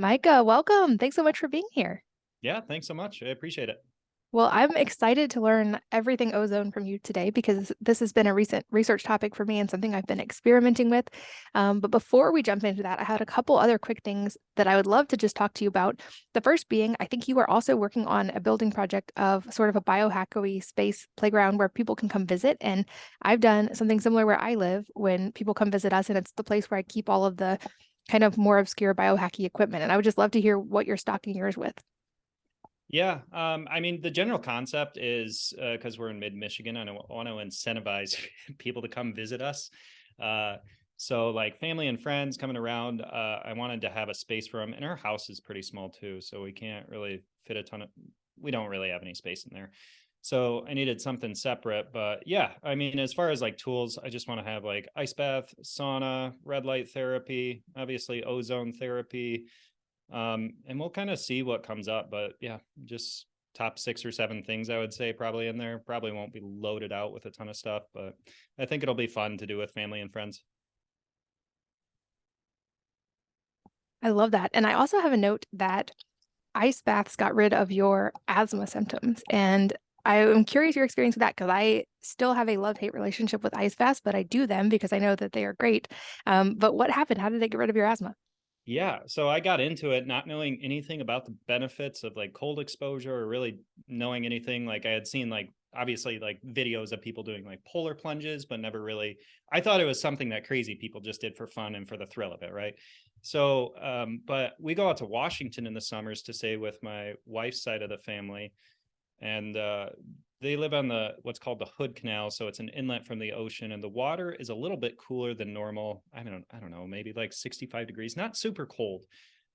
Micah, welcome. Thanks so much for being here. Yeah, thanks so much. I appreciate it. Well, I'm excited to learn everything ozone from you today because this has been a recent research topic for me and something I've been experimenting with. But before we jump into that, I had a couple other quick things that I would love to just talk to you about. The first being, I think you are also working on a building project of sort of a biohackery space playground where people can come visit. And I've done something similar where I live when people come visit us, and it's the place where I keep all of the kind of more obscure biohacky equipment. And I would just love to hear what you're stocking yours with. Yeah, I mean, the general concept is because we're in mid-Michigan, I want to incentivize people to come visit us. Uh, so, like family and friends coming around, I wanted to have a space for them, and our house is pretty small too, so we can't really fit a ton of. We don't really have any space in there, so I needed something separate. But yeah, I mean, as far as like tools, I just want to have like ice bath, sauna, red light therapy, obviously ozone therapy. And we'll kind of see what comes up, but yeah, just top 6 or 7 things I would say probably in there. Probably won't be loaded out with a ton of stuff, but I think it'll be fun to do with family and friends. I love that. And I also have a note that ice baths got rid of your asthma symptoms. And I am curious your experience with that because I still have a love-hate relationship with ice baths, but I do them because I know that they are great. But what happened? How did they get rid of your asthma? Yeah, so I got into it not knowing anything about the benefits of like cold exposure or really knowing anything. Like I had seen like obviously like videos of people doing like polar plunges, but never really. I thought it was something that crazy people just did for fun and for the thrill of it, right? So, but we go out to Washington in the summers to stay with my wife's side of the family, and they live on the what's called the Hood Canal, so it's an inlet from the ocean, and the water is a little bit cooler than normal. I don't know, maybe like 65 degrees, not super cold,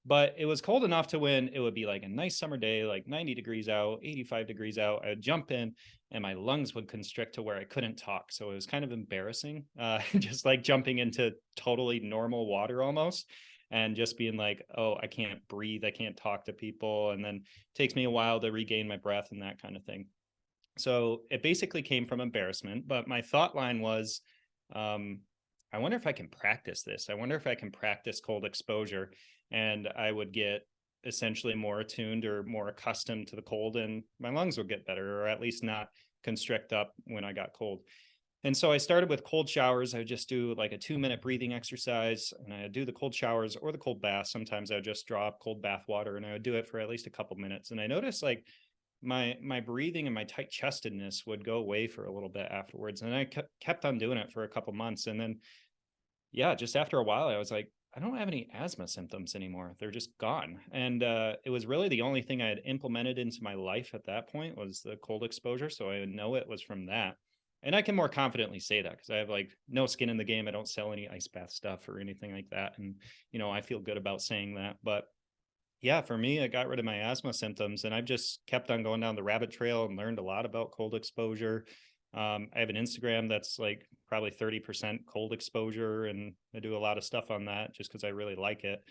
but it was cold enough to when it would be like a nice summer day, like 90 degrees out, 85 degrees out. I would jump in and my lungs would constrict to where I couldn't talk. So it was kind of embarrassing, just like jumping into totally normal water almost and just being like, oh, I can't breathe. I can't talk to people. And then it takes me a while to regain my breath and that kind of thing. So it basically came from embarrassment. But my thought line was, um, I wonder if I can practice this. I wonder if I can practice cold exposure, and I would get essentially more attuned or more accustomed to the cold, and my lungs would get better, or at least not constrict up when I got cold. And so I started with cold showers. I would just do like a 2 minute breathing exercise, and I would do the cold showers or the cold bath. Sometimes I would just draw up cold bath water and I would do it for at least a couple minutes. And I noticed like my breathing and my tight chestedness would go away for a little bit afterwards. And I kept on doing it for a couple months. And then, yeah, just after a while, I was like, I don't have any asthma symptoms anymore. They're just gone. And it was really the only thing I had implemented into my life at that point was the cold exposure. So I know it was from that. And I can more confidently say that because I have like no skin in the game. I don't sell any ice bath stuff or anything like that. And, I feel good about saying that. But yeah, for me, it got rid of my asthma symptoms, and I've just kept on going down the rabbit trail and learned a lot about cold exposure. I have an Instagram that's like probably 30% cold exposure, and I do a lot of stuff on that just because I really like it.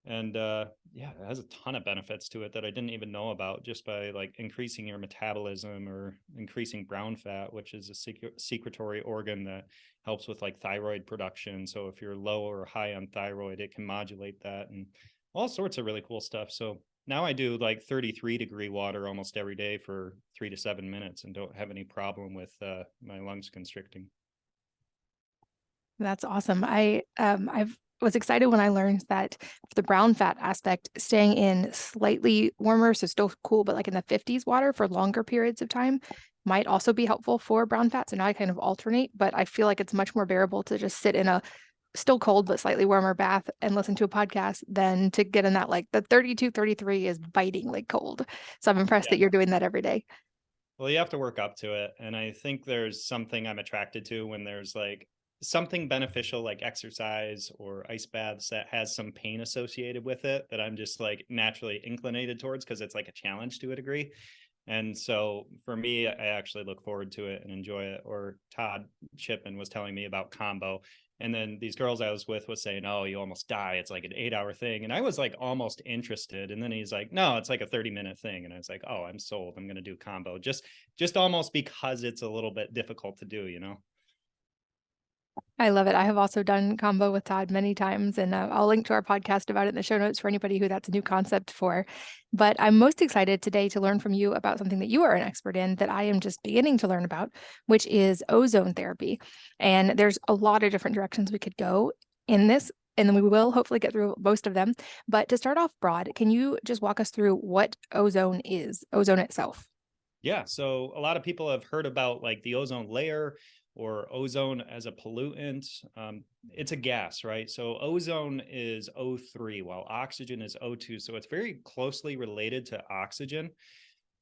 And yeah, it has a ton of benefits to it that I didn't even know about just by like increasing your metabolism or increasing brown fat, which is a secretory organ that helps with like thyroid production. So if you're low or high on thyroid, it can modulate that and all sorts of really cool stuff. So now I do like 33-degree water almost every day for 3 to 7 minutes and don't have any problem with my lungs constricting. That's awesome. I've was excited when I learned that for the brown fat aspect, staying in slightly warmer, so still cool, but like in the 50s water for longer periods of time might also be helpful for brown fat. So now I kind of alternate, but I feel like it's much more bearable to just sit in a still cold but slightly warmer bath and listen to a podcast than to get in that like the 32, 33 is bitingly cold. So I'm impressed that Yeah. you're doing that every day. Well, you have to work up to it. And I think there's something I'm attracted to when there's like something beneficial like exercise or ice baths that has some pain associated with it that I'm just like naturally inclinated towards because it's like a challenge to a degree. And so for me, I actually look forward to it and enjoy it. Or Todd Shipman was telling me about combo. And then these girls I was with was saying, oh, you almost die. It's like an 8 hour thing. And I was like almost interested. And then he's like, no, it's like a 30-minute thing. And I was like, oh, I'm sold. I'm going to do combo just almost because it's a little bit difficult to do. I love it. I have also done combo with Todd many times, and I'll link to our podcast about it in the show notes for anybody who that's a new concept for. But I'm most excited today to learn from you about something that you are an expert in that I am just beginning to learn about, which is ozone therapy. And there's a lot of different directions we could go in this, and then we will hopefully get through most of them. But to start off broad, can you just walk us through what ozone is, ozone itself? Yeah, so a lot of people have heard about like the ozone layer or ozone as a pollutant. It's a gas, right? So ozone is O3 while oxygen is O2. So it's very closely related to oxygen.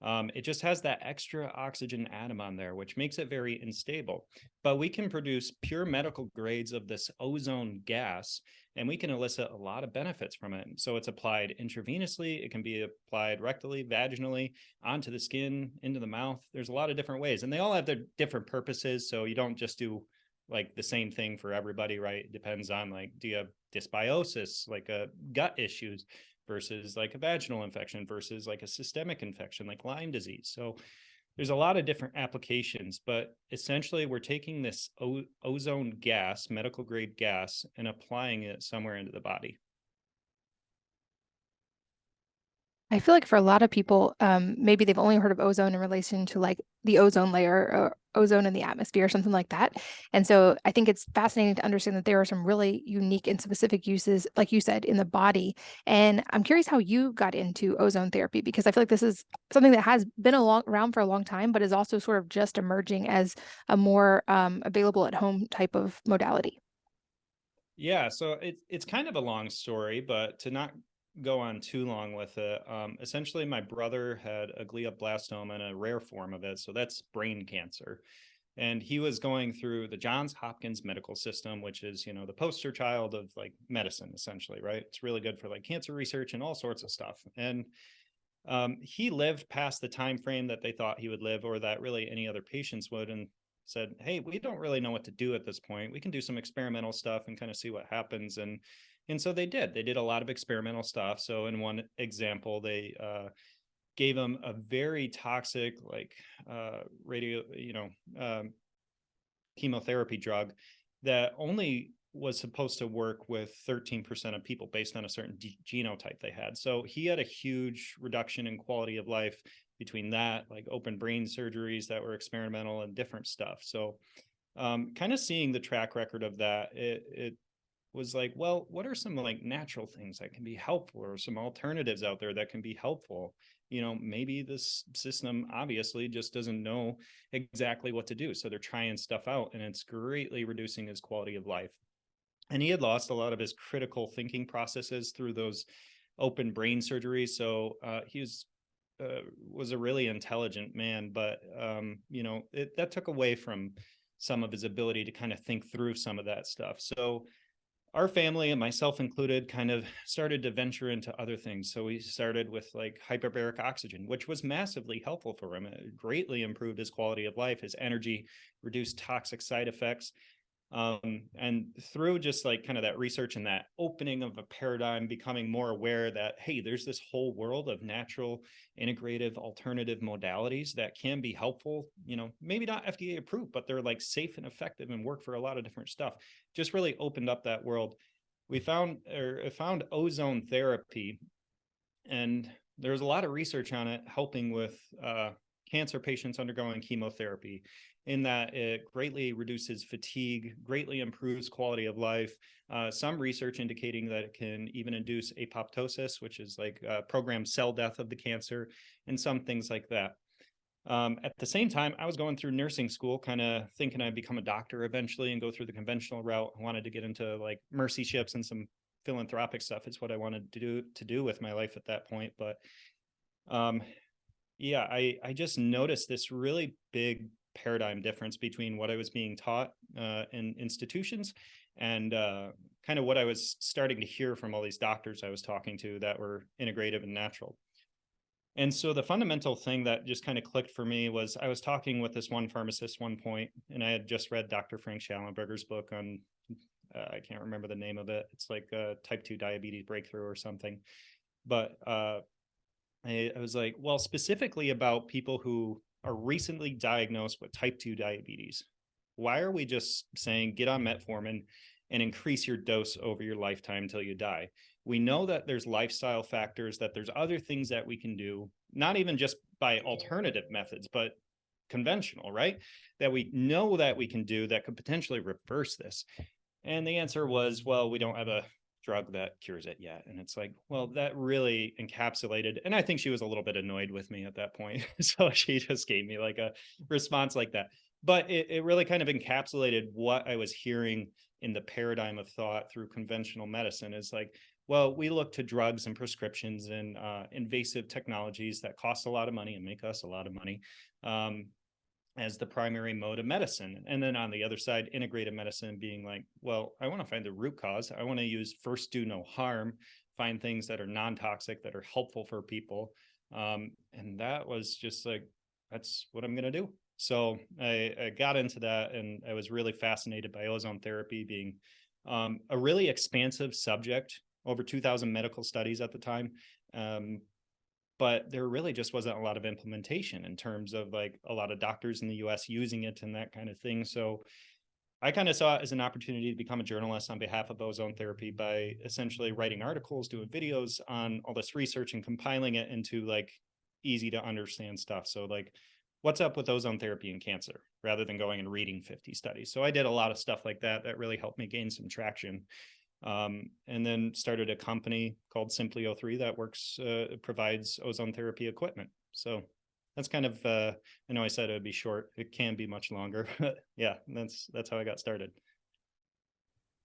It just has that extra oxygen atom on there, which makes it very unstable. But we can produce pure medical grades of this ozone gas, and we can elicit a lot of benefits from it. So it's applied intravenously, it can be applied rectally, vaginally, onto the skin, into the mouth. There's a lot of different ways, and they all have their different purposes. So you don't just do like the same thing for everybody, right? It depends on like, do you have dysbiosis, like gut issues? Versus like a vaginal infection versus like a systemic infection like Lyme disease. So there's a lot of different applications, but essentially we're taking this ozone gas, medical grade gas, and applying it somewhere into the body. I feel like for a lot of people, maybe they've only heard of ozone in relation to like the ozone layer or ozone in the atmosphere or something like that. And so I think it's fascinating to understand that there are some really unique and specific uses, like you said, in the body. And I'm curious how you got into ozone therapy, because I feel like this is something that has been around for a long time, but is also sort of just emerging as a more available at home type of modality. Yeah, so it's kind of a long story, but to not go on too long with it, essentially my brother had a glioblastoma and a rare form of it, so that's brain cancer. And he was going through the Johns Hopkins medical system, which is, the poster child of like medicine, essentially, right? It's really good for like cancer research and all sorts of stuff. And he lived past the time frame that they thought he would live, or that really any other patients would, and said, "Hey, we don't really know what to do at this point. We can do some experimental stuff and kind of see what happens." And so they did. They did a lot of experimental stuff. So in one example, they gave him a very toxic, like radio, chemotherapy drug that only was supposed to work with 13% of people based on a certain genotype they had. So he had a huge reduction in quality of life between that, like open brain surgeries that were experimental and different stuff. So kind of seeing the track record of that, it was like, well, what are some like natural things that can be helpful, or some alternatives out there that can be helpful? Maybe this system obviously just doesn't know exactly what to do. So they're trying stuff out, and it's greatly reducing his quality of life. And he had lost a lot of his critical thinking processes through those open brain surgeries. So he was a really intelligent man, but that took away from some of his ability to kind of think through some of that stuff. So our family, and myself included, kind of started to venture into other things. So we started with like hyperbaric oxygen, which was massively helpful for him. It greatly improved his quality of life, his energy, reduced toxic side effects. And through just like kind of that research and that opening of a paradigm, becoming more aware that, hey, there's this whole world of natural, integrative, alternative modalities that can be helpful, maybe not FDA approved, but they're like safe and effective and work for a lot of different stuff. Just really opened up that world. We found ozone therapy, and there's a lot of research on it helping with cancer patients undergoing chemotherapy, in that it greatly reduces fatigue, greatly improves quality of life. Some research indicating that it can even induce apoptosis, which is like programmed cell death of the cancer, and some things like that. At the same time, I was going through nursing school, kind of thinking I'd become a doctor eventually and go through the conventional route. I wanted to get into like mercy ships and some philanthropic stuff. It's what I wanted to do with my life at that point. But um, yeah, I just noticed this really big paradigm difference between what I was being taught in institutions and kind of what I was starting to hear from all these doctors I was talking to that were integrative and natural. And so the fundamental thing that just kind of clicked for me was I was talking with this one pharmacist one point, and I had just read Dr. Frank Schallenberger's book on, I can't remember the name of it. It's like type 2 diabetes breakthrough or something. But I was like, well, specifically about people who are recently diagnosed with type 2 diabetes. why are we just saying get on metformin and increase your dose over your lifetime until you die? We know that there's lifestyle factors, that there's other things that we can do, not even just by alternative methods, but conventional, right? That we know that we can do that could potentially reverse this. And the answer was, well, we don't have a drug that cures it yet. And it's like, well, that really encapsulated. And I think she was a little bit annoyed with me at that point. So she just gave me like a response like that. But it really kind of encapsulated what I was hearing in the paradigm of thought through conventional medicine is like, well, we look to drugs and prescriptions and invasive technologies that cost a lot of money and make us a lot of money as the primary mode of medicine. And then on the other side, integrated medicine being like, well, I want to find the root cause. I want to use first do no harm, find things that are non-toxic, that are helpful for people. And that was just like, that's what I'm going to do. So I got into that, and I was really fascinated by ozone therapy being a really expansive subject, over 2,000 medical studies at the time. But there really just wasn't a lot of implementation in terms of like a lot of doctors in the US using it and that kind of thing. So I kind of saw it as an opportunity to become a journalist on behalf of ozone therapy by essentially writing articles, doing videos on all this research and compiling it into like easy to understand stuff. So like, what's up with ozone therapy and cancer, rather than going and reading 50 studies. So I did a lot of stuff like that that really helped me gain some traction. And then started a company called Simply O3 that provides ozone therapy equipment. So that's kind of, I know I said it would be short. It can be much longer, but yeah, that's how I got started.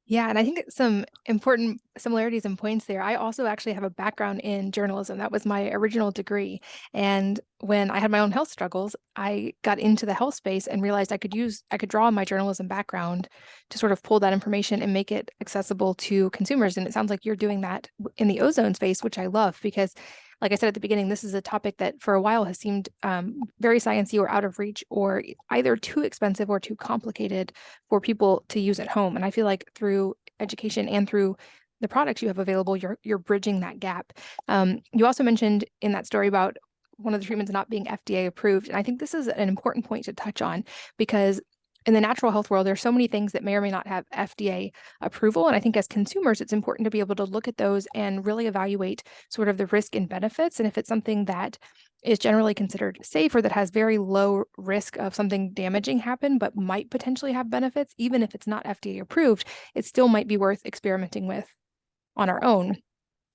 Yeah, and I think some important similarities and points there. I also actually have a background in journalism. That was my original degree. And when I had my own health struggles, I got into the health space and realized I could draw on my journalism background to sort of pull that information and make it accessible to consumers. And it sounds like you're doing that in the ozone space, which I love because, like I said at the beginning, this is a topic that for a while has seemed very sciencey or out of reach, or either too expensive or too complicated for people to use at home. And I feel like through education and through the products you have available, you're bridging that gap. You also mentioned in that story about one of the treatments not being FDA approved. And I think this is an important point to touch on because in the natural health world, there's so many things that may or may not have FDA approval. And I think as consumers, it's important to be able to look at those and really evaluate sort of the risk and benefits. And if it's something that is generally considered safe or that has very low risk of something damaging happen, but might potentially have benefits, even if it's not FDA approved, it still might be worth experimenting with on our own.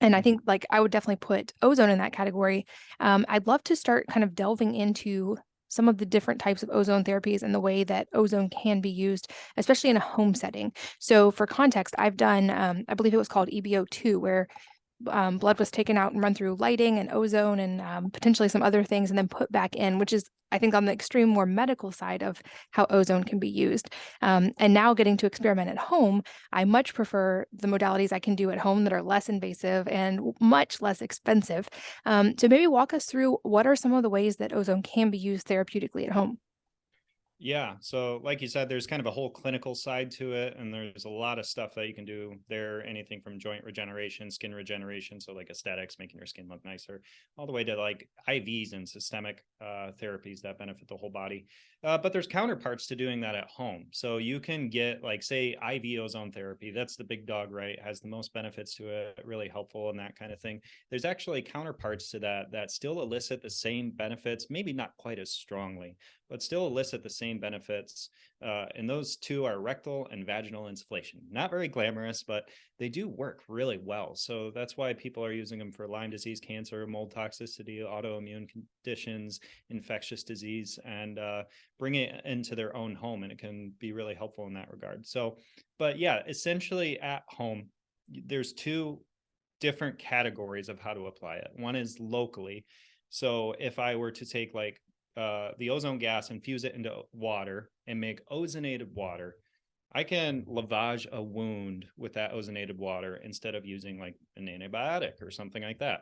And I think like I would definitely put ozone in that category. I'd love to start kind of delving into some of the different types of ozone therapies and the way that ozone can be used, especially in a home setting. So for context, I've done, I believe it was called EBO2, where blood was taken out and run through lighting and ozone and potentially some other things and then put back in, which is, I think, on the extreme more medical side of how ozone can be used. And now getting to experiment at home, I much prefer the modalities I can do at home that are less invasive and much less expensive. So maybe walk us through what are some of the ways that ozone can be used therapeutically at home? Yeah. So, like you said, there's kind of a whole clinical side to it, and there's a lot of stuff that you can do there. Anything from joint regeneration, skin regeneration, so like aesthetics, making your skin look nicer, all the way to like IVs and systemic therapies that benefit the whole body. But there's counterparts to doing that at home. So you can get like, say, IV ozone therapy. That's the big dog, right? Has the most benefits to it, really helpful and that kind of thing. There's actually counterparts to that that still elicit the same benefits, maybe not quite as strongly, but still elicit the same benefits. And those two are rectal and vaginal insufflation. Not very glamorous, but they do work really well. So that's why people are using them for Lyme disease, cancer, mold toxicity, autoimmune conditions, infectious disease, and bring it into their own home. And it can be really helpful in that regard. So, but yeah, essentially at home, there's two different categories of how to apply it. One is locally. So if I were to take like the ozone gas, infuse it into water and make ozonated water, I can lavage a wound with that ozonated water instead of using like an antibiotic or something like that.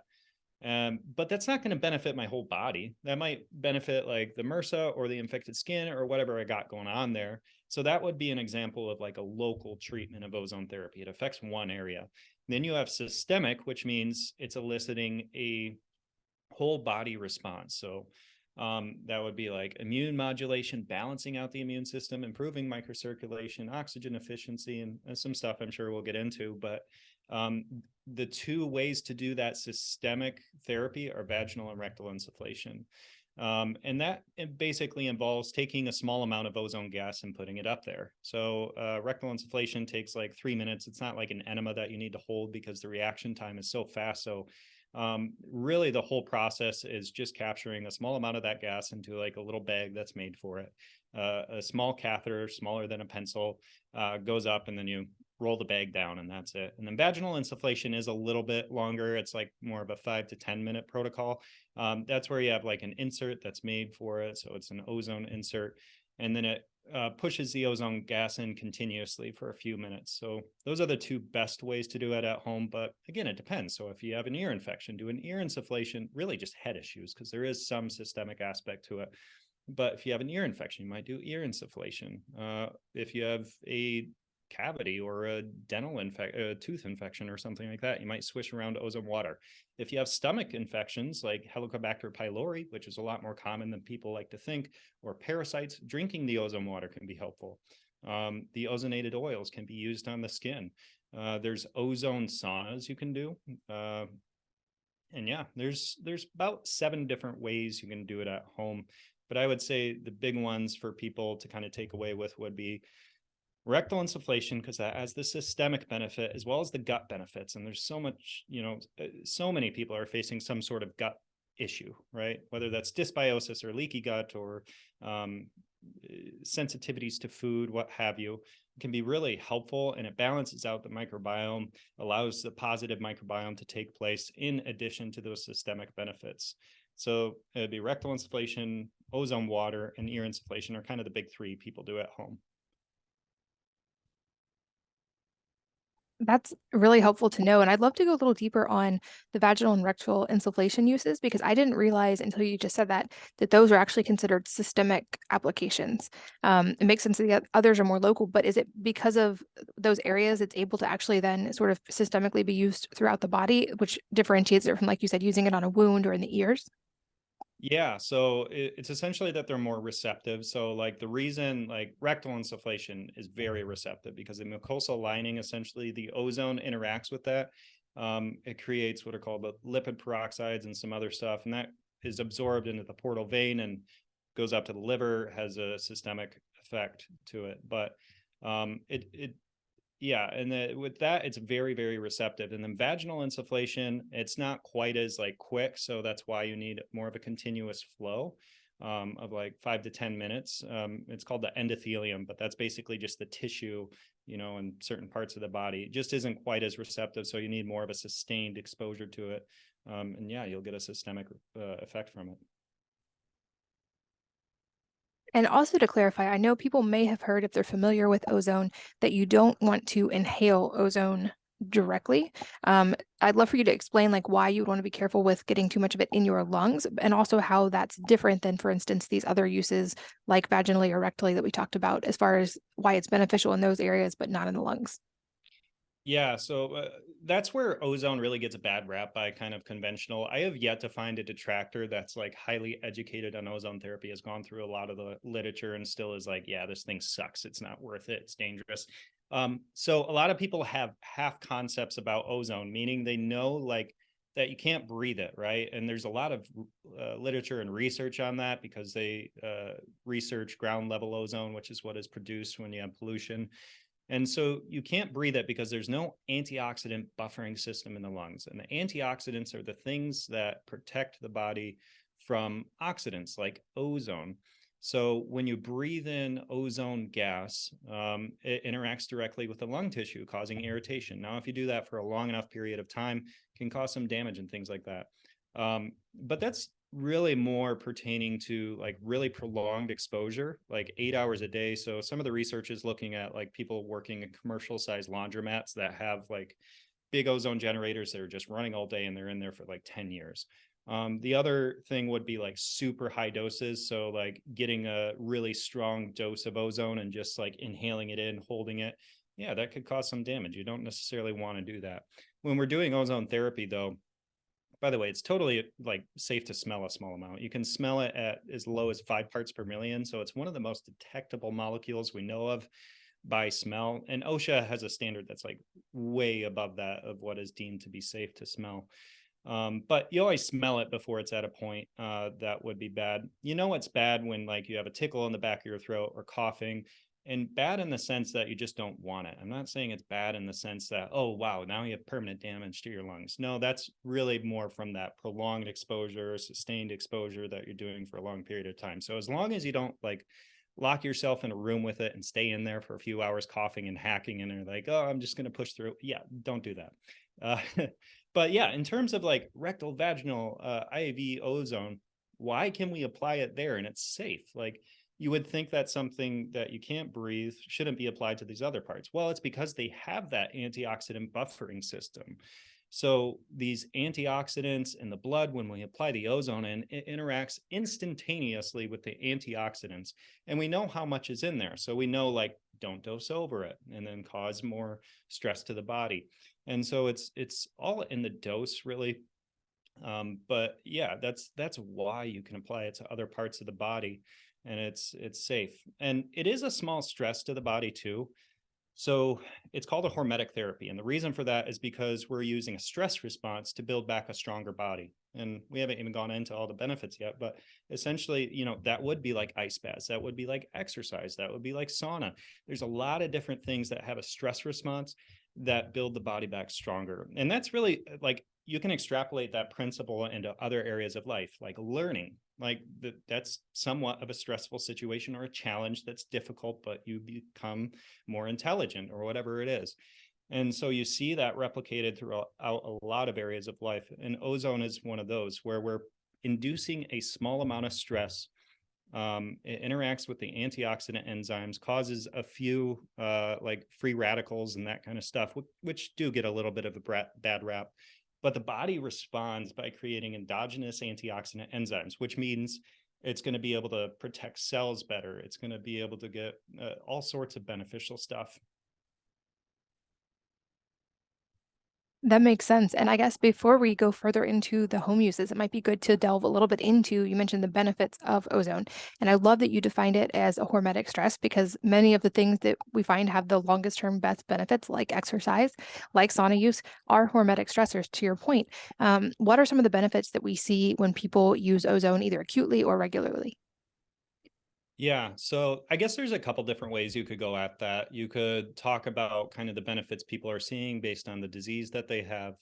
But that's not going to benefit my whole body. That might benefit like the MRSA or the infected skin or whatever I got going on there. So that would be an example of like a local treatment of ozone therapy. It affects one area. Then you have systemic, which means it's eliciting a whole body response. So That would be like immune modulation, balancing out the immune system, improving microcirculation, oxygen efficiency, and some stuff I'm sure we'll get into. But the two ways to do that systemic therapy are vaginal and rectal insufflation. And that it basically involves taking a small amount of ozone gas and putting it up there. So rectal insufflation takes like 3 minutes. It's not like an enema that you need to hold because the reaction time is so fast. So really the whole process is just capturing a small amount of that gas into like a little bag that's made for it. A small catheter, smaller than a pencil, goes up, and then you roll the bag down, and that's it. And then vaginal insufflation is a little bit longer. It's like more of a 5 to 10 minute protocol. That's where you have like an insert that's made for it. So it's an ozone insert, and then it pushes the ozone gas in continuously for a few minutes. So those are the two best ways to do it at home. But again, it depends. So if you have an ear infection, do an ear insufflation, really just head issues, because there is some systemic aspect to it. But if you have an ear infection, you might do ear insufflation. If you have a cavity or a tooth infection or something like that, you might swish around ozone water. If you have stomach infections like Helicobacter pylori, which is a lot more common than people like to think, or parasites, drinking the ozone water can be helpful. The ozonated oils can be used on the skin. There's ozone saunas you can do. And yeah, there's about 7 different ways you can do it at home. But I would say the big ones for people to kind of take away with would be rectal insufflation, because that has the systemic benefit as well as the gut benefits. And there's so much, so many people are facing some sort of gut issue, right? Whether that's dysbiosis or leaky gut or sensitivities to food, what have you. It can be really helpful, and it balances out the microbiome, allows the positive microbiome to take place in addition to those systemic benefits. So it'd be rectal insufflation, ozone water, and ear insufflation are kind of the big 3 people do at home. That's really helpful to know. And I'd love to go a little deeper on the vaginal and rectal insufflation uses, because I didn't realize until you just said that those are actually considered systemic applications. It makes sense that the others are more local, but is it because of those areas it's able to actually then sort of systemically be used throughout the body, which differentiates it from, like you said, using it on a wound or in the ears? Yeah, so it's essentially that they're more receptive. So like the reason like rectal insufflation is very receptive because the mucosal lining, essentially the ozone interacts with that. It creates what are called the lipid peroxides and some other stuff, and that is absorbed into the portal vein and goes up to the liver, has a systemic effect to it. But yeah, and with that, it's very, very receptive. And then vaginal insufflation, it's not quite as like quick, so that's why you need more of a continuous flow of like 5 to 10 minutes. It's called the endothelium, but that's basically just the tissue, in certain parts of the body. It just isn't quite as receptive, so you need more of a sustained exposure to it. And yeah, you'll get a systemic effect from it. And also to clarify, I know people may have heard, if they're familiar with ozone, that you don't want to inhale ozone directly. I'd love for you to explain like why you would want to be careful with getting too much of it in your lungs, and also how that's different than, for instance, these other uses like vaginally or rectally that we talked about, as far as why it's beneficial in those areas, but not in the lungs. Yeah, so that's where ozone really gets a bad rap by kind of conventional. I have yet to find a detractor that's like highly educated on ozone therapy, has gone through a lot of the literature and still is like, yeah, this thing sucks. It's not worth it. It's dangerous. So a lot of people have half concepts about ozone, meaning they know like that you can't breathe it, right? And there's a lot of literature and research on that because they research ground level ozone, which is what is produced when you have pollution. And so you can't breathe it because there's no antioxidant buffering system in the lungs. And the antioxidants are the things that protect the body from oxidants like ozone. So when you breathe in ozone gas, it interacts directly with the lung tissue, causing irritation. Now, if you do that for a long enough period of time, it can cause some damage and things like that. But that's really more pertaining to like really prolonged exposure, like 8 hours a day. So some of the research is looking at like people working in commercial sized laundromats that have like big ozone generators that are just running all day and they're in there for like 10 years. The other thing would be like super high doses. So like getting a really strong dose of ozone and just like inhaling it in, holding it. Yeah, that could cause some damage. You don't necessarily want to do that. When we're doing ozone therapy though, By the way, it's totally like safe to smell a small amount. You can smell it at as low as 5 parts per million. So it's one of the most detectable molecules we know of by smell. And OSHA has a standard that's like way above that of what is deemed to be safe to smell. But you always smell it before it's at a point that would be bad. You know it's bad when like you have a tickle in the back of your throat or coughing, and bad in the sense that you just don't want it. I'm not saying it's bad in the sense that, oh, wow, now you have permanent damage to your lungs. No, that's really more from that prolonged exposure, sustained exposure that you're doing for a long period of time. So as long as you don't like lock yourself in a room with it and stay in there for a few hours coughing and hacking and are like, oh, I'm just going to push through. Yeah, don't do that. But yeah, in terms of like rectal, vaginal, IV ozone, why can we apply it there and it's safe? Like you would think that something that you can't breathe shouldn't be applied to these other parts. Well, it's because they have that antioxidant buffering system. So these antioxidants in the blood, when we apply the ozone in, it interacts instantaneously with the antioxidants. And we know how much is in there. So we know like, don't dose over it and then cause more stress to the body. And so it's all in the dose really. But yeah, that's why you can apply it to other parts of the body, and it's safe. And it is a small stress to the body too. So it's called a hormetic therapy. And the reason for that is because we're using a stress response to build back a stronger body. And we haven't even gone into all the benefits yet, but essentially, you know, that would be like ice baths, that would be like exercise, that would be like sauna. There's a lot of different things that have a stress response that build the body back stronger. And that's really like, you can extrapolate that principle into other areas of life, like learning. Like that's somewhat of a stressful situation or a challenge that's difficult, but you become more intelligent or whatever it is. And so you see that replicated throughout a lot of areas of life. And ozone is one of those where we're inducing a small amount of stress. It interacts with the antioxidant enzymes, causes a few like free radicals and that kind of stuff, which do get a little bit of a bad rap. But the body responds by creating endogenous antioxidant enzymes, which means it's going to be able to protect cells better. It's going to be able to get all sorts of beneficial stuff. That makes sense. And I guess before we go further into the home uses, it might be good to delve a little bit into, you mentioned the benefits of ozone. And I love that you defined it as a hormetic stress because many of the things that we find have the longest term best benefits, like exercise, like sauna use, are hormetic stressors, to your point. What are some of the benefits that we see when people use ozone either acutely or regularly? Yeah, so I guess there's a couple different ways you could go at that. You could talk about kind of the benefits people are seeing based on the disease that they have.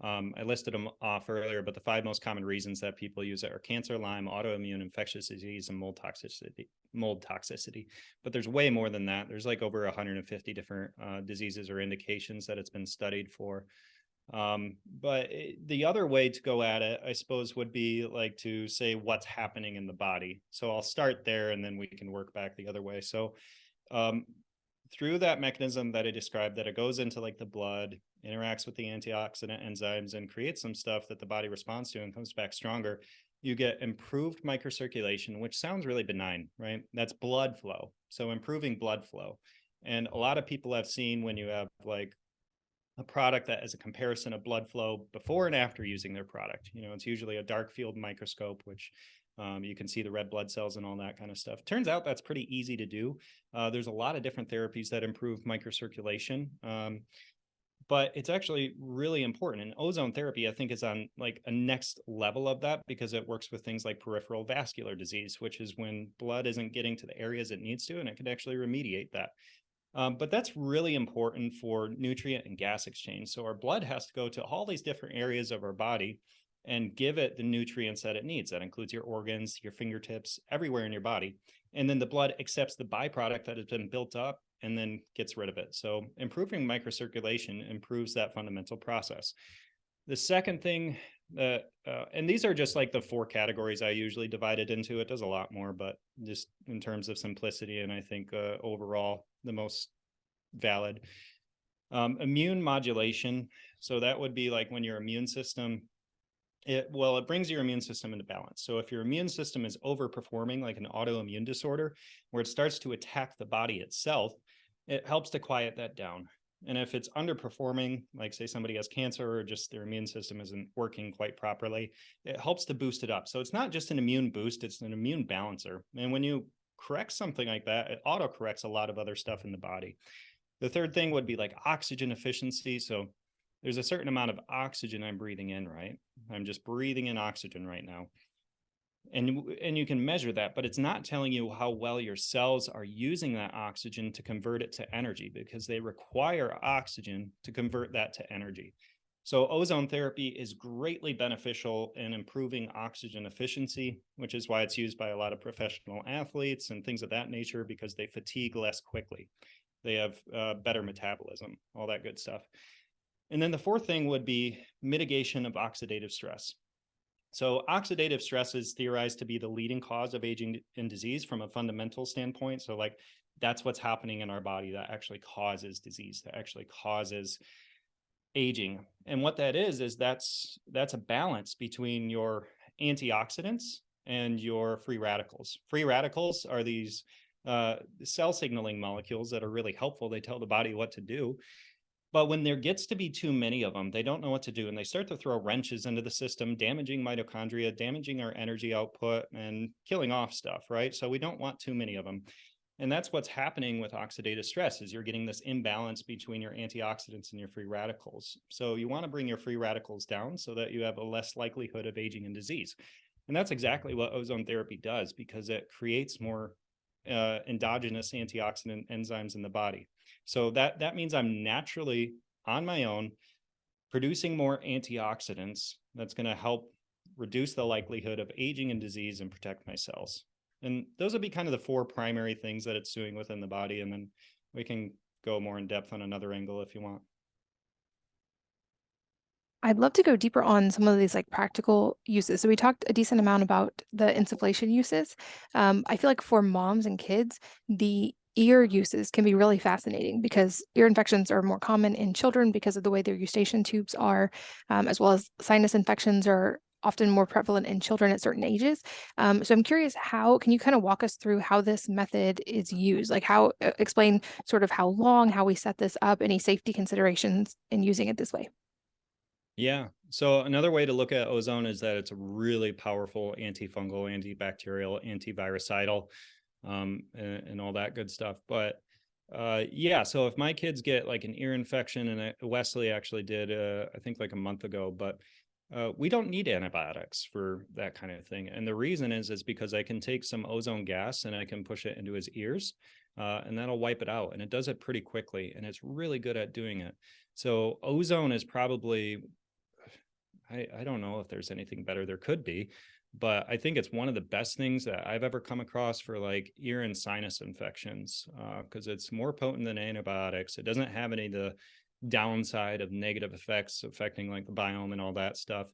I listed them off earlier, but the 5 most common reasons that people use it are cancer, Lyme, autoimmune, infectious disease, and mold toxicity. But there's way more than that. There's like over 150 different diseases or indications that it's been studied for. But the other way to go at it, I suppose, would be like to say what's happening in the body. So I'll start there and then we can work back the other way. So through that mechanism that I described, that it goes into like the blood, interacts with the antioxidant enzymes and creates some stuff that the body responds to and comes back stronger, you get improved microcirculation, which sounds really benign, right? That's blood flow. So improving blood flow. And a lot of people have seen when you have like a product that is a comparison of blood flow before and after using their product. You know, it's usually a dark field microscope, which you can see the red blood cells and all that kind of stuff. Turns out that's pretty easy to do. There's a lot of different therapies that improve microcirculation. But it's actually really important. And ozone therapy, I think, is on like a next level of that because it works with things like peripheral vascular disease, which is when blood isn't getting to the areas it needs to, and it can actually remediate that. But that's really important for nutrient and gas exchange. So our blood has to go to all these different areas of our body and give it the nutrients that it needs. That includes your organs, your fingertips, everywhere in your body. And then the blood accepts the byproduct that has been built up and then gets rid of it. So improving microcirculation improves that fundamental process. The second thing that, and these are just like the 4 categories I usually divide it into. It does a lot more, but just in terms of simplicity, and I think overall the most valid. Immune modulation. So that would be like when your immune system, it brings your immune system into balance. So if your immune system is overperforming, like an autoimmune disorder, where it starts to attack the body itself, it helps to quiet that down. And if it's underperforming, like say somebody has cancer or just their immune system isn't working quite properly, it helps to boost it up. So it's not just an immune boost, it's an immune balancer. And when you correct something like that, it auto corrects a lot of other stuff in the body. The third thing would be like oxygen efficiency. So there's a certain amount of oxygen I'm breathing in, right? I'm just breathing in oxygen right now. And you can measure that, but it's not telling you how well your cells are using that oxygen to convert it to energy, because they require oxygen to convert that to energy. So ozone therapy is greatly beneficial in improving oxygen efficiency, which is why it's used by a lot of professional athletes and things of that nature, because they fatigue less quickly. They have better metabolism, all that good stuff. And then the fourth thing would be mitigation of oxidative stress. So oxidative stress is theorized to be the leading cause of aging and disease from a fundamental standpoint. So like that's what's happening in our body that actually causes disease, that actually causes aging. And what that is that's a balance between your antioxidants and your free radicals. Free radicals are these cell signaling molecules that are really helpful. They tell the body what to do. But when there gets to be too many of them, they don't know what to do. And they start to throw wrenches into the system, damaging mitochondria, damaging our energy output, and killing off stuff, right? So we don't want too many of them. And that's what's happening with oxidative stress, is you're getting this imbalance between your antioxidants and your free radicals. So you want to bring your free radicals down so that you have a less likelihood of aging and disease. And that's exactly what ozone therapy does, because it creates more endogenous antioxidant enzymes in the body. So that means I'm naturally on my own producing more antioxidants that's going to help reduce the likelihood of aging and disease and protect my cells. And those would be kind of the four primary things that it's doing within the body. And then we can go more in depth on another angle if you want. I'd love to go deeper on some of these like practical uses. So we talked a decent amount about the insufflation uses. I feel like for moms and kids, the ear uses can be really fascinating because ear infections are more common in children because of the way their eustachian tubes are, as well as sinus infections are often more prevalent in children at certain ages. So I'm curious, how can you kind of walk us through how this method is used? Like how explain sort of how long, how we set this up, any safety considerations in using it this way? Yeah. So another way to look at ozone is that it's a really powerful antifungal, antibacterial, antivirucidal, and all that good stuff. But yeah, so if my kids get like an ear infection, and Wesley actually did, I think like a month ago, but we don't need antibiotics for that kind of thing. And the reason is because I can take some ozone gas and I can push it into his ears, and that'll wipe it out. And it does it pretty quickly, and it's really good at doing it. So ozone is probably, I don't know if there's anything better. There could be, but I think it's one of the best things that I've ever come across for like ear and sinus infections, because it's more potent than antibiotics. It doesn't have any of the downside of negative effects affecting like the biome and all that stuff.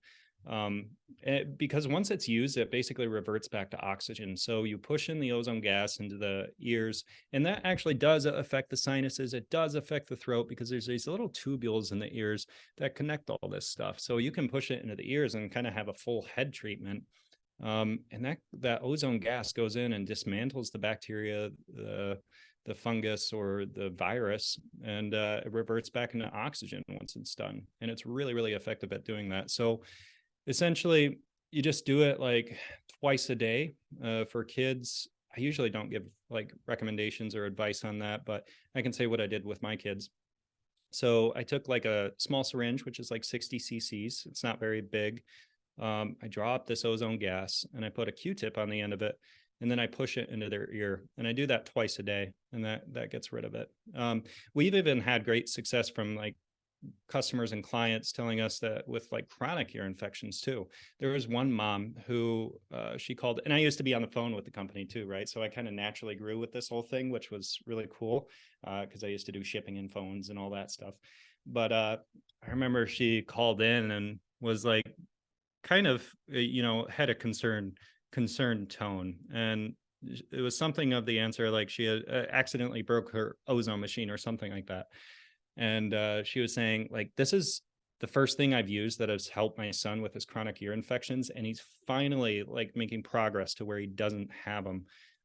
Because once it's used, it basically reverts back to oxygen. So you push in the ozone gas into the ears, and that actually does affect the sinuses. It does affect the throat, because there's these little tubules in the ears that connect all this stuff. So you can push it into the ears and kind of have a full head treatment. And that ozone gas goes in and dismantles the bacteria, the fungus or the virus, and it reverts back into oxygen once it's done. And it's really, really effective at doing that. So essentially, you just do it like twice a day. For kids, I usually don't give like recommendations or advice on that, but I can say what I did with my kids. So I took like a small syringe, which is like 60 cc's. It's not very big. I draw up this ozone gas and I put a Q-tip on the end of it, and then I push it into their ear. And I do that twice a day, and that gets rid of it. We've even had great success from like customers and clients telling us that with like chronic ear infections too. There was one mom who she called, and I used to be on the phone with the company too, right? So I kind of naturally grew with this whole thing, which was really cool, because I used to do shipping and phones and all that stuff. But I remember she called in and was like, kind of, had a concerned tone. And it was something of the answer, like she had accidentally broke her ozone machine or something like that. And she was saying, like, this is the first thing I've used that has helped my son with his chronic ear infections. And he's finally like making progress to where he doesn't have them.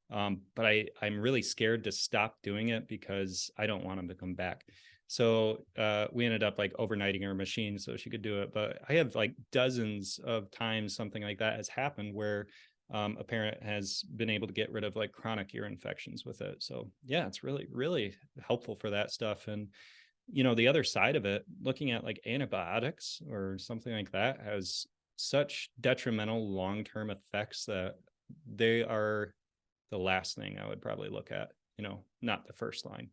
But I'm really scared to stop doing it because I don't want them to come back. So we ended up like overnighting her machine so she could do it. But I have like dozens of times something like that has happened where a parent has been able to get rid of like chronic ear infections with it. So yeah, it's really, really helpful for that stuff. And the other side of it, looking at like antibiotics or something like that, has such detrimental long-term effects that they are the last thing I would probably look at, not the first line.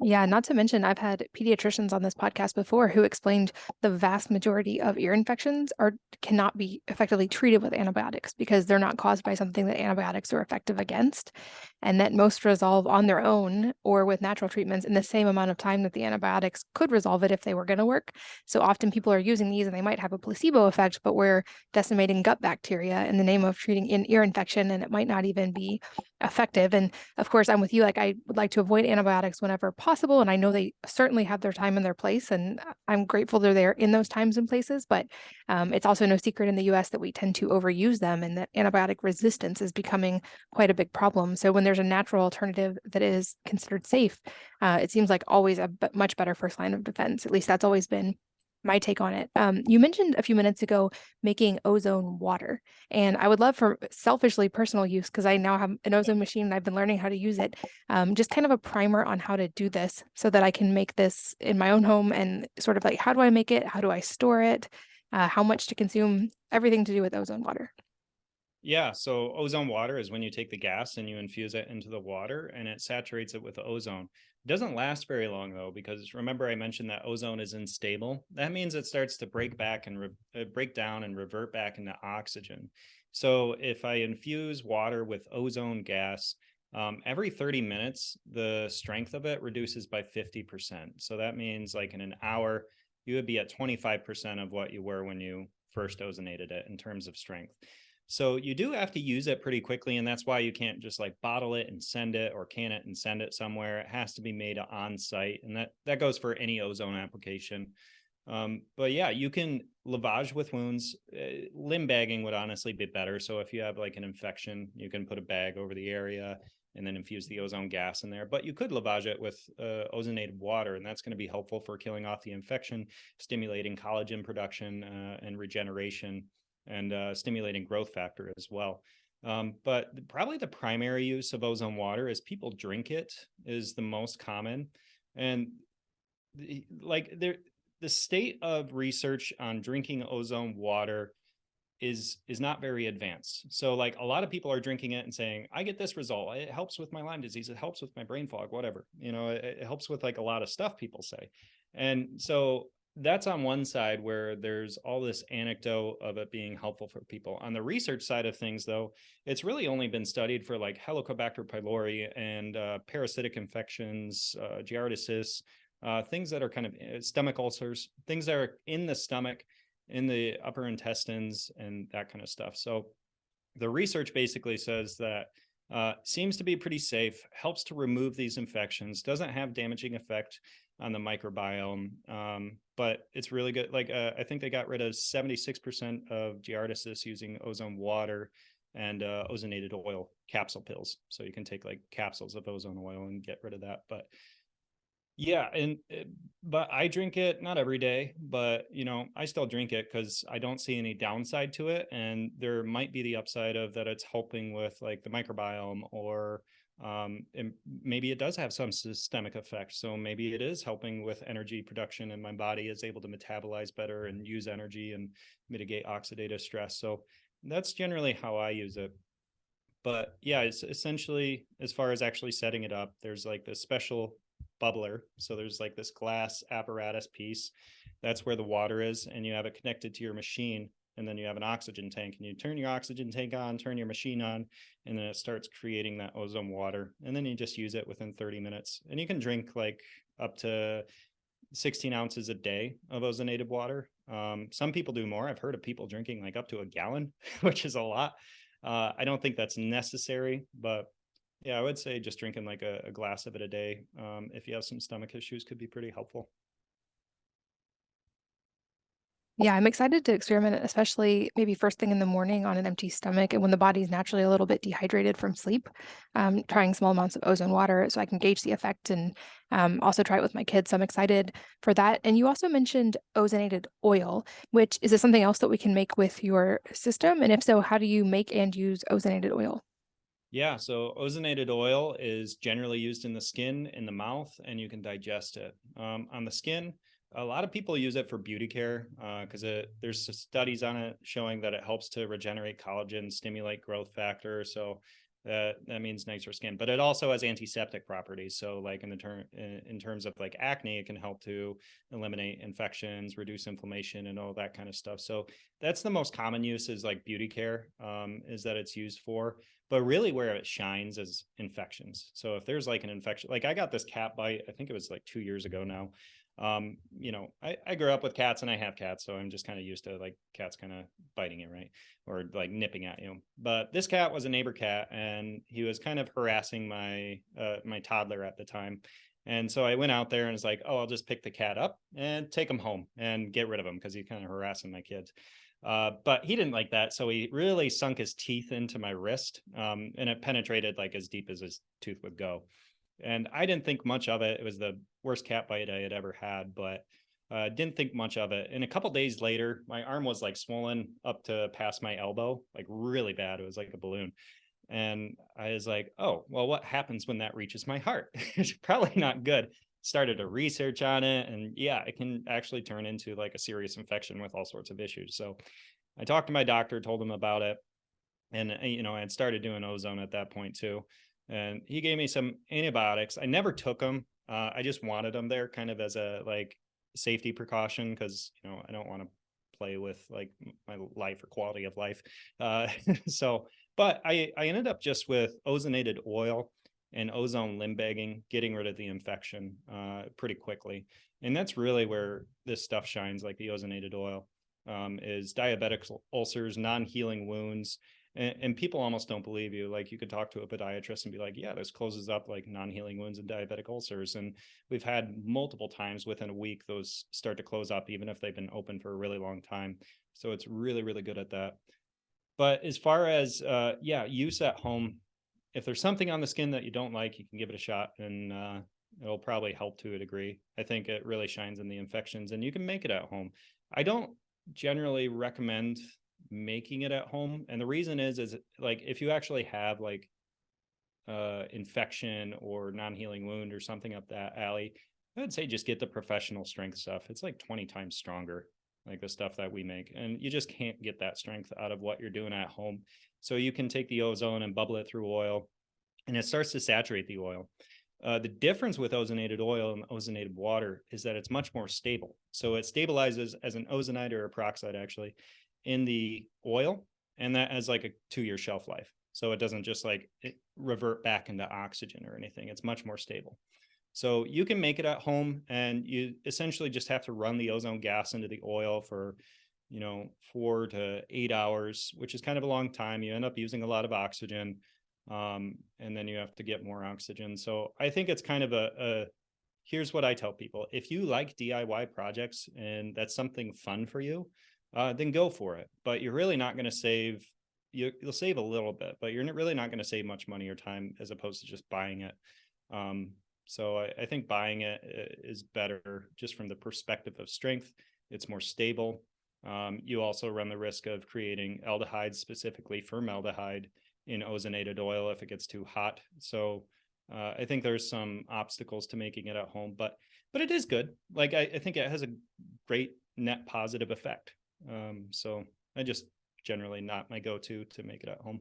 Yeah, not to mention, I've had pediatricians on this podcast before who explained the vast majority of ear infections cannot be effectively treated with antibiotics because they're not caused by something that antibiotics are effective against, and that most resolve on their own or with natural treatments in the same amount of time that the antibiotics could resolve it if they were going to work. So often people are using these and they might have a placebo effect, but we're decimating gut bacteria in the name of treating an ear infection, and it might not even be effective. And of course, I'm with you. Like, I would like to avoid antibiotics whenever possible. And I know they certainly have their time and their place. And I'm grateful they're there in those times and places. But it's also no secret in the US that we tend to overuse them and that antibiotic resistance is becoming quite a big problem. So when there's a natural alternative that is considered safe, it seems like always a much better first line of defense. At least that's always been my take on it. You mentioned a few minutes ago making ozone water, and I would love for selfishly personal use because I now have an ozone machine and I've been learning how to use it. Just kind of a primer on how to do this so that I can make this in my own home and sort of like how do I make it? How do I store it? How much to consume? Everything to do with ozone water. Yeah, so ozone water is when you take the gas and you infuse it into the water and it saturates it with ozone. It doesn't last very long though, because remember I mentioned that ozone is unstable. That means it starts to break back and break down and revert back into oxygen. So if I infuse water with ozone gas, every 30 minutes, the strength of it reduces by 50%. So that means like in an hour, you would be at 25% of what you were when you first ozonated it in terms of strength. So you do have to use it pretty quickly, and that's why you can't just like bottle it and send it or can it and send it somewhere. It has to be made on site, and that goes for any ozone application. But yeah, you can lavage with wounds. Limb bagging would honestly be better. So if you have like an infection, you can put a bag over the area and then infuse the ozone gas in there. But you could lavage it with ozonated water, and that's going to be helpful for killing off the infection, stimulating collagen production and regeneration, and stimulating growth factor as well. But probably the primary use of ozone water is people drink it is the most common. And like the state of research on drinking ozone water is not very advanced. So like a lot of people are drinking it and saying, I get this result. It helps with my Lyme disease. It helps with my brain fog, whatever. It helps with like a lot of stuff people say. And so that's on one side where there's all this anecdote of it being helpful for people. On the research side of things, though, it's really only been studied for like Helicobacter pylori and parasitic infections, Giardiasis, things that are kind of stomach ulcers, things that are in the stomach, in the upper intestines, and that kind of stuff. So the research basically says that seems to be pretty safe, helps to remove these infections, doesn't have damaging effect on the microbiome, but it's really good. Like I think they got rid of 76% of Giardiasis using ozone water and ozonated oil capsule pills. So you can take like capsules of ozone oil and get rid of that. But yeah, but I drink it not every day, but I still drink it because I don't see any downside to it, and there might be the upside of that it's helping with like the microbiome, or and maybe it does have some systemic effect. So maybe it is helping with energy production, and my body is able to metabolize better and use energy and mitigate oxidative stress. So that's generally how I use it. But yeah, it's essentially, as far as actually setting it up, there's like this special bubbler. So there's like this glass apparatus piece. That's where the water is, and you have it connected to your machine. And then you have an oxygen tank, and you turn your oxygen tank on, turn your machine on, and then it starts creating that ozone water. And then you just use it within 30 minutes. And you can drink like up to 16 ounces a day of ozonated water. Some people do more. I've heard of people drinking like up to a gallon, which is a lot. I don't think that's necessary, but yeah, I would say just drinking like a glass of it a day, if you have some stomach issues, could be pretty helpful. Yeah, I'm excited to experiment, especially maybe first thing in the morning on an empty stomach and when the body's naturally a little bit dehydrated from sleep, trying small amounts of ozone water so I can gauge the effect and also try it with my kids. So I'm excited for that. And you also mentioned ozonated oil, which is this something else that we can make with your system? And if so, how do you make and use ozonated oil? Yeah, so ozonated oil is generally used in the skin, in the mouth, and you can digest it. On the skin, a lot of people use it for beauty care because there's studies on it showing that it helps to regenerate collagen, stimulate growth factor. So that means nicer skin, but it also has antiseptic properties. So like in terms of like acne, it can help to eliminate infections, reduce inflammation, and all that kind of stuff. So that's the most common use is like beauty care, is that it's used for. But really where it shines is infections. So if there's like an infection, like I got this cat bite, I think it was like 2 years ago now. I grew up with cats and I have cats, so I'm just kind of used to like cats kind of biting you, right? Or like nipping at you. But this cat was a neighbor cat and he was kind of harassing my toddler at the time. And so I went out there and was like, oh, I'll just pick the cat up and take him home and get rid of him because he's kind of harassing my kids. But he didn't like that. So he really sunk his teeth into my wrist, and it penetrated like as deep as his tooth would go. And I didn't think much of it. It was the worst cat bite I had ever had, but didn't think much of it. And a couple days later, my arm was like swollen up to past my elbow, like really bad. It was like a balloon. And I was like, oh, well, what happens when that reaches my heart? It's probably not good. Started to research on it. And yeah, it can actually turn into like a serious infection with all sorts of issues. So I talked to my doctor, told him about it. And, I had started doing ozone at that point too. And he gave me some antibiotics. I never took them. I just wanted them there kind of as a like safety precaution because, I don't want to play with like my life or quality of life. So, but I ended up just with ozonated oil and ozone limb bagging, getting rid of the infection pretty quickly. And that's really where this stuff shines, like the ozonated oil, is diabetic ulcers, non-healing wounds. And people almost don't believe you. Like you could talk to a podiatrist and be like, yeah, this closes up like non-healing wounds and diabetic ulcers. And we've had multiple times within a week, those start to close up, even if they've been open for a really long time. So it's really, really good at that. But as far as, use at home, if there's something on the skin that you don't like, you can give it a shot and it'll probably help to a degree. I think it really shines in the infections and you can make it at home. I don't generally recommend making it at home. And the reason is like if you actually have like infection or non-healing wound or something up that alley, I would say just get the professional strength stuff. It's like 20 times stronger, like the stuff that we make. And you just can't get that strength out of what you're doing at home. So you can take the ozone and bubble it through oil, and it starts to saturate the oil. The difference with ozonated oil and ozonated water is that it's much more stable. So it stabilizes as an ozonide or a peroxide actually in the oil, and that has like a 2-year shelf life. So it doesn't just like revert back into oxygen or anything. It's much more stable. So you can make it at home and you essentially just have to run the ozone gas into the oil for, 4 to 8 hours, which is kind of a long time. You end up using a lot of oxygen. And then you have to get more oxygen. So I think it's kind of here's what I tell people. If you like DIY projects and that's something fun for you, then go for it. But you're really not going to save, you'll save a little bit, but you're really not going to save much money or time as opposed to just buying it. So I think buying it is better just from the perspective of strength. It's more stable. You also run the risk of creating aldehydes, specifically formaldehyde, in ozonated oil if it gets too hot. So I think there's some obstacles to making it at home, but it is good. Like I think it has a great net positive effect. So I just generally not my go-to to make it at home.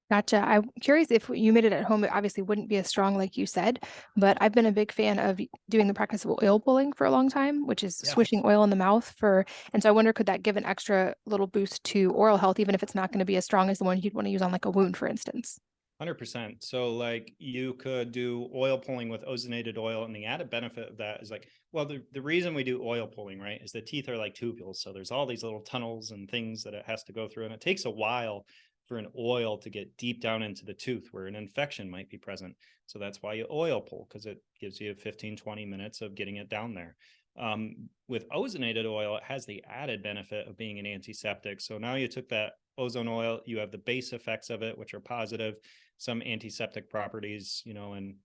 Gotcha. I'm curious if you made it at home, it obviously wouldn't be as strong like you said, but I've been a big fan of doing the practice of oil pulling for a long time, which is Yeah. swishing oil in the mouth and so I wonder, could that give an extra little boost to oral health, even if it's not going to be as strong as the one you'd want to use on like a wound, for instance? 100%. So like you could do oil pulling with ozonated oil, and the added benefit of that is like, well, the reason we do oil pulling, right, is the teeth are like tubules. So there's all these little tunnels and things that it has to go through. And it takes a while for an oil to get deep down into the tooth where an infection might be present. So that's why you oil pull, because it gives you 15, 20 minutes of getting it down there. With ozonated oil, it has the added benefit of being an antiseptic. So now you took that ozone oil, you have the base effects of it, which are positive, some antiseptic properties, in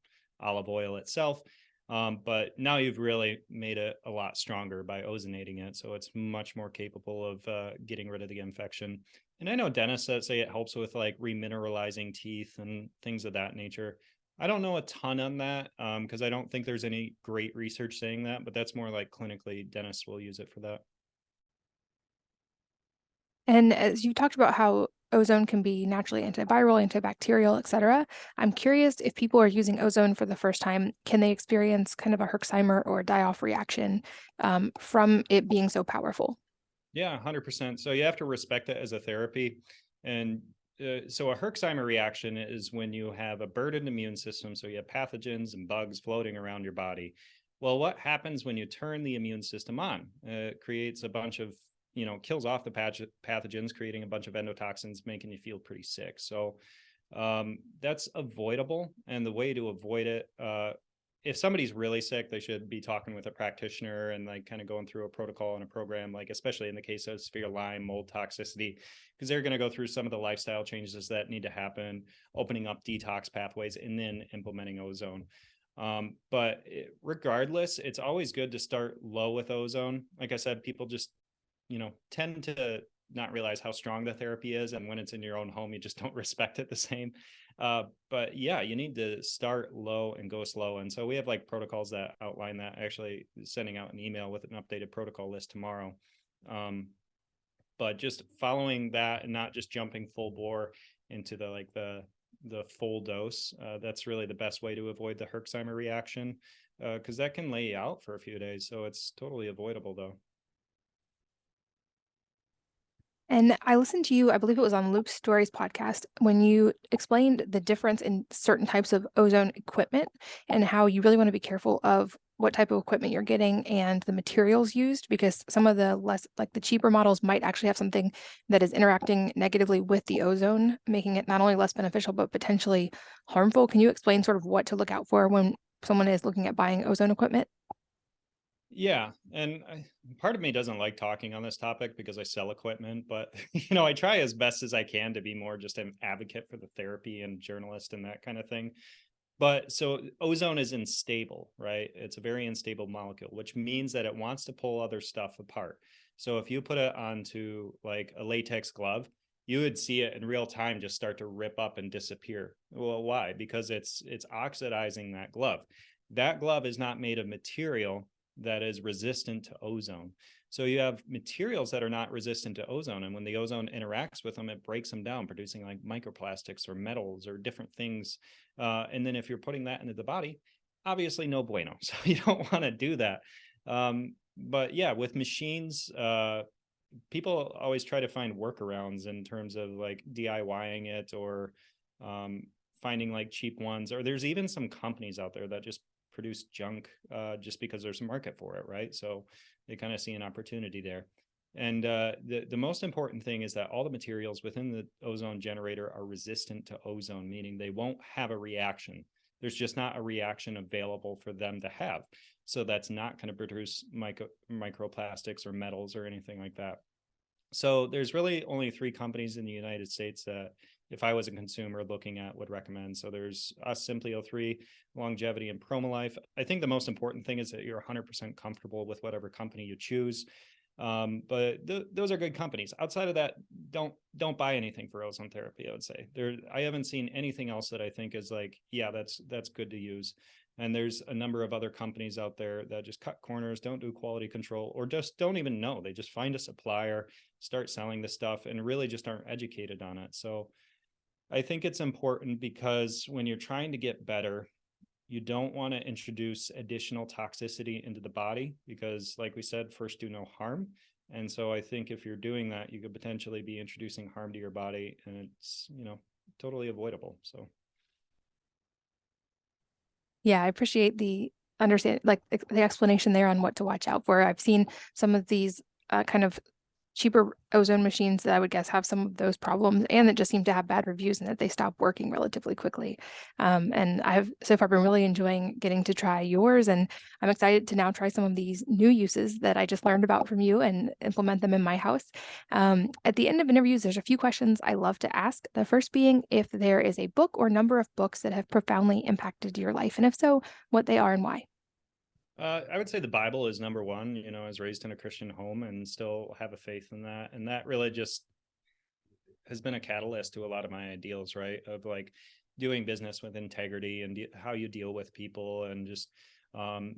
olive oil itself. But now you've really made it a lot stronger by ozonating it. So it's much more capable of getting rid of the infection. And I know dentists that say it helps with like remineralizing teeth and things of that nature. I don't know a ton on that because I don't think there's any great research saying that, but that's more like clinically dentists will use it for that. And as you talked about how ozone can be naturally antiviral, antibacterial, et cetera, I'm curious if people are using ozone for the first time, can they experience kind of a Herxheimer or a die-off reaction from it being so powerful? Yeah, 100%. So you have to respect it as a therapy. And so a Herxheimer reaction is when you have a burdened immune system. So you have pathogens and bugs floating around your body. Well, what happens when you turn the immune system on? It creates a bunch of, kills off the pathogens, creating a bunch of endotoxins, making you feel pretty sick. So that's avoidable. And the way to avoid it, if somebody's really sick, they should be talking with a practitioner and like kind of going through a protocol and a program, like especially in the case of severe Lyme mold toxicity, because they're going to go through some of the lifestyle changes that need to happen, opening up detox pathways, and then implementing ozone. But regardless, it's always good to start low with ozone. Like I said, people just, tend to not realize how strong the therapy is. And when it's in your own home, you just don't respect it the same. But yeah, you need to start low and go slow. And so we have like protocols that outline that. Actually sending out an email with an updated protocol list tomorrow. But just following that and not just jumping full bore into the full dose. That's really the best way to avoid the Herxheimer reaction because that can lay you out for a few days. So it's totally avoidable though. And I listened to you, I believe it was on Loop Stories podcast, when you explained the difference in certain types of ozone equipment and how you really want to be careful of what type of equipment you're getting and the materials used, because some of the less, like the cheaper models might actually have something that is interacting negatively with the ozone, making it not only less beneficial, but potentially harmful. Can you explain sort of what to look out for when someone is looking at buying ozone equipment? Yeah, and part of me doesn't like talking on this topic because I sell equipment, but I try as best as I can to be more just an advocate for the therapy and journalist and that kind of thing. But so ozone is unstable, right? It's a very unstable molecule, which means that it wants to pull other stuff apart. So if you put it onto like a latex glove, you would see it in real time just start to rip up and disappear. Well, why? Because it's oxidizing that glove. That glove is not made of material that is resistant to ozone. So you have materials that are not resistant to ozone. And when the ozone interacts with them, it breaks them down, producing like microplastics or metals or different things. And then if you're putting that into the body, obviously no bueno. So you don't want to do that. But yeah, with machines, people always try to find workarounds in terms of like DIYing it or finding like cheap ones. Or there's even some companies out there that just produce junk just because there's a market for it, right? So they kind of see an opportunity there. And the most important thing is that all the materials within the ozone generator are resistant to ozone, meaning they won't have a reaction. There's just not a reaction available for them to have. So that's not going to produce microplastics or metals or anything like that. So there's really only 3 companies in the United States that if I was a consumer looking at would recommend. So there's us, Simply O3, Longevity, and PromoLife. I think the most important thing is that you're 100% comfortable with whatever company you choose. But those are good companies. Outside of that, don't buy anything for ozone therapy. I would say I haven't seen anything else that I think is like, yeah, that's good to use. And there's a number of other companies out there that just cut corners, don't do quality control, or just don't even know. They just find a supplier, start selling the stuff, and really just aren't educated on it. So I think it's important because when you're trying to get better, you don't want to introduce additional toxicity into the body because, like we said, first do no harm. And so I think if you're doing that, you could potentially be introducing harm to your body, and it's, totally avoidable. So Yeah, I appreciate the understand, like the explanation there on what to watch out for. I've seen some of these kind of cheaper ozone machines that I would guess have some of those problems and that just seem to have bad reviews and that they stop working relatively quickly. And I've so far been really enjoying getting to try yours, and I'm excited to now try some of these new uses that I just learned about from you and implement them in my house. At the end of interviews, there's a few questions I love to ask. The first being if there is a book or number of books that have profoundly impacted your life, and if so, what they are and why. I would say the Bible is number one. You know, I was raised in a Christian home and still have a faith in that. And that really just has been a catalyst to a lot of my ideals, right? Of like doing business with integrity and how you deal with people and just um,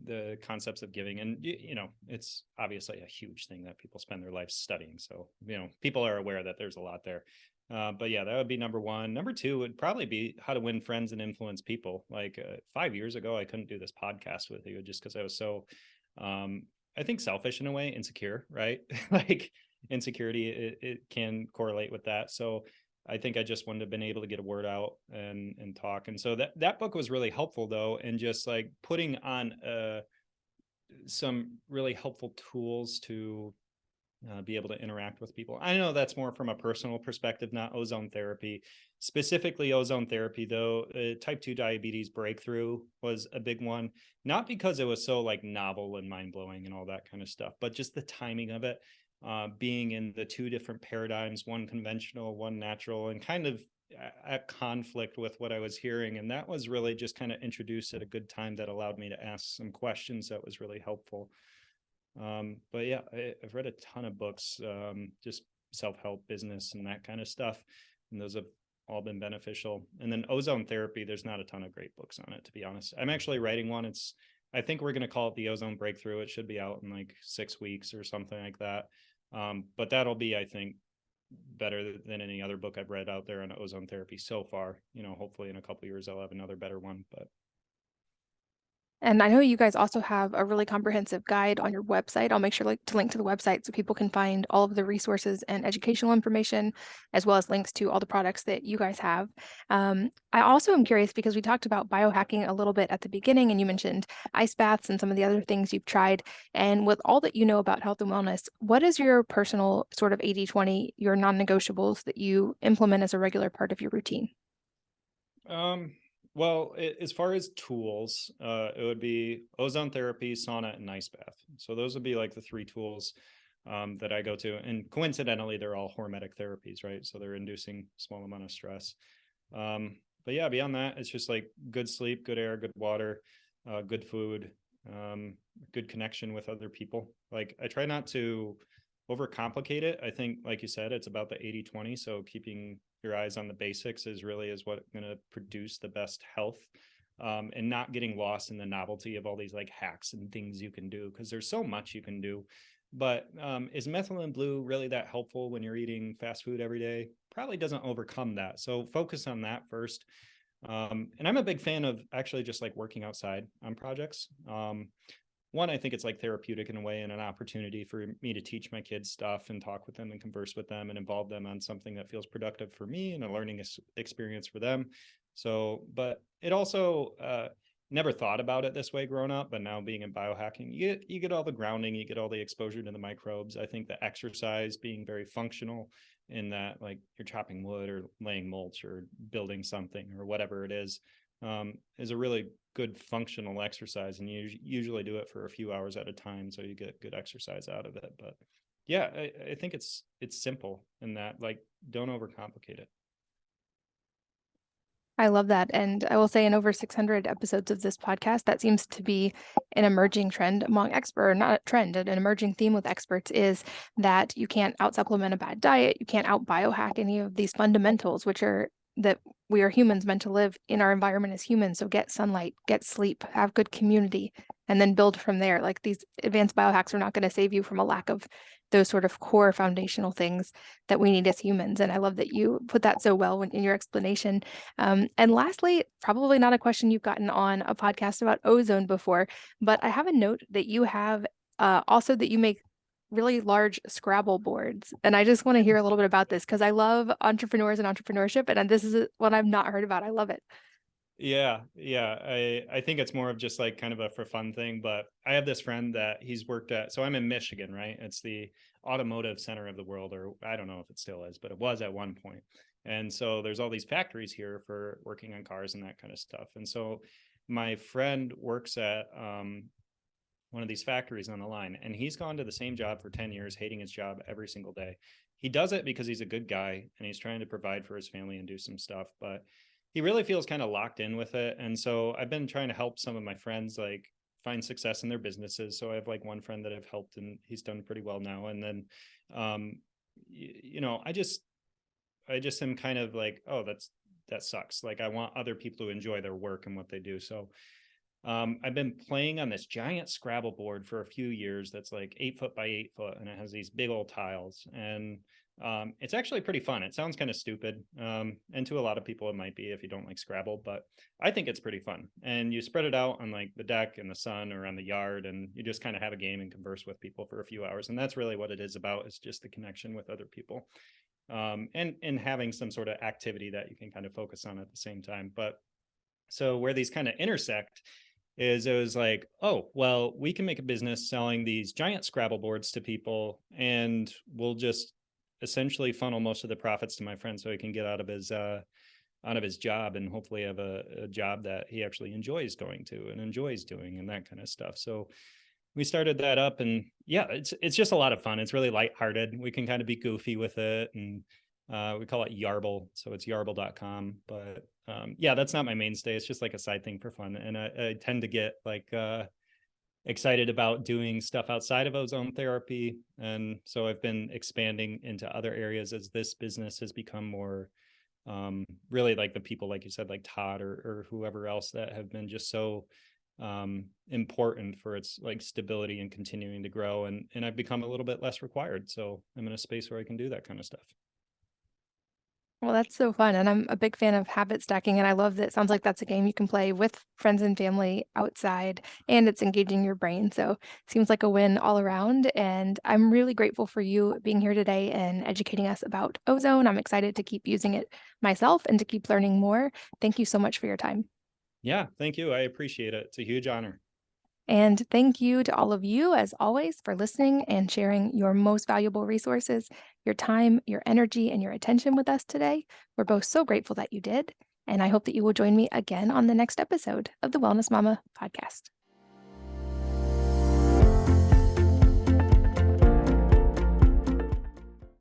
the concepts of giving. And, you know, it's obviously a huge thing that people spend their lives studying. So, you know, people are aware that there's a lot there. But yeah, that would be number one. Number two would probably be how to win friends and influence people. Like 5 years ago, I couldn't do this podcast with you just because I was so, I think, selfish in a way, insecure, right? Like insecurity, it can correlate with that. So I think I just wouldn't have been able to get a word out and talk. And so that book was really helpful though, and just like putting on some really helpful tools to be able to interact with people. I know that's more from a personal perspective, not ozone therapy. Specifically, ozone therapy, though, type 2 diabetes breakthrough was a big one, not because it was so like novel and mind blowing and all that kind of stuff, but just the timing of it, being in the two different paradigms, one conventional, one natural, and kind of at conflict with what I was hearing. And that was really just kind of introduced at a good time that allowed me to ask some questions that was really helpful. But yeah, I've read a ton of books, just self-help, business, and that kind of stuff. And those have all been beneficial. And then ozone therapy, there's not a ton of great books on it, to be honest. I'm actually writing one. I think we're going to call it the Ozone Breakthrough. It should be out in like 6 weeks or something like that. But that'll be, I think, better than any other book I've read out there on ozone therapy so far. You know, hopefully in a couple of years I'll have another better one. But And I know you guys also have a really comprehensive guide on your website. I'll make sure to link to the website so people can find all of the resources and educational information, as well as links to all the products that you guys have. I also am curious because we talked about biohacking a little bit at the beginning, and you mentioned ice baths and some of the other things you've tried. And with all that you know about health and wellness, what is your personal sort of 80/20, your non-negotiables that you implement as a regular part of your routine? Um, well, as far as tools, it would be ozone therapy, sauna, and ice bath. So those would be like the three tools that I go to. And coincidentally, they're all hormetic therapies, right? So they're inducing small amount of stress. But yeah, beyond that, it's just like good sleep, good air, good water, good food, good connection with other people. Like I try not to overcomplicate it. I think, like you said, it's about the 80/20. So keeping your eyes on the basics is what going to produce the best health, and not getting lost in the novelty of all these like hacks and things you can do, because there's so much you can do. But is methylene blue really that helpful when you're eating fast food every day? Probably doesn't overcome that. So focus on that first. And I'm a big fan of actually just like working outside on projects. One, I think it's like therapeutic in a way and an opportunity for me to teach my kids stuff and talk with them and converse with them and involve them on something that feels productive for me and a learning experience for them. So, but it also, never thought about it this way growing up, but now being in biohacking, you get all the grounding, you get all the exposure to the microbes. I think the exercise being very functional in that, like you're chopping wood or laying mulch or building something or whatever it is a really good functional exercise, and you usually do it for a few hours at a time, so you get good exercise out of it. But yeah, I think it's simple in that, like, don't overcomplicate it. I love that. And I will say in over 600 episodes of this podcast, that seems to be an emerging trend among experts, or not a trend, an emerging theme with experts is that you can't out supplement a bad diet. You can't out biohack any of these fundamentals, which are that we are humans meant to live in our environment as humans. So get sunlight, get sleep, have good community, and then build from there. Like these advanced biohacks are not going to save you from a lack of those sort of core foundational things that we need as humans. And I love that you put that so well in your explanation. And lastly, probably not a question you've gotten on a podcast about ozone before, but I have a note that you have also that you make really large Scrabble boards. And I just want to hear a little bit about this because I love entrepreneurs and entrepreneurship. And this is one I've not heard about. I love it. Yeah. I think it's more of just like kind of a for fun thing, but I have this friend that he's worked at, so I'm in Michigan, right? It's the automotive center of the world, or I don't know if it still is, but it was at one point. And so there's all these factories here for working on cars and that kind of stuff. And so my friend works at one of these factories on the line, and he's gone to the same job for 10 years, hating his job every single day. He does it because he's a good guy and he's trying to provide for his family and do some stuff, but he really feels kind of locked in with it. And so I've been trying to help some of my friends like find success in their businesses. So I have like one friend that I've helped and he's done pretty well now. And then I just am kind of like, oh, that sucks. Like I want other people to enjoy their work and what they do. So I've been playing on this giant Scrabble board for a few years that's like 8 foot by 8 foot, and it has these big old tiles. And it's actually pretty fun. It sounds kind of stupid. And to a lot of people, it might be if you don't like Scrabble, but I think it's pretty fun. And you spread it out on like the deck in the sun or on the yard, and you just kind of have a game and converse with people for a few hours. And that's really what it is about, is just the connection with other people. And having some sort of activity that you can kind of focus on at the same time. But so where these kind of intersect is, it was like, oh, well, we can make a business selling these giant Scrabble boards to people, and we'll just essentially funnel most of the profits to my friend so he can get out of his job and hopefully have a job that he actually enjoys going to and enjoys doing and that kind of stuff. So we started that up, and yeah, it's just a lot of fun. It's really lighthearted. We can kind of be goofy with it, and we call it Yarble. So it's yarble.com. But yeah, that's not my mainstay. It's just like a side thing for fun. And I tend to get like excited about doing stuff outside of ozone therapy. And so I've been expanding into other areas as this business has become more really like the people, like you said, like Todd or whoever else that have been just so important for its like stability and continuing to grow. And I've become a little bit less required. So I'm in a space where I can do that kind of stuff. Well, that's so fun. And I'm a big fan of habit stacking. And I love that it sounds like that's a game you can play with friends and family outside, and it's engaging your brain. So it seems like a win all around. And I'm really grateful for you being here today and educating us about ozone. I'm excited to keep using it myself and to keep learning more. Thank you so much for your time. Yeah, thank you. I appreciate it. It's a huge honor. And thank you to all of you, as always, for listening and sharing your most valuable resources, your time, your energy, and your attention with us today. We're both so grateful that you did. And I hope that you will join me again on the next episode of the Wellness Mama podcast.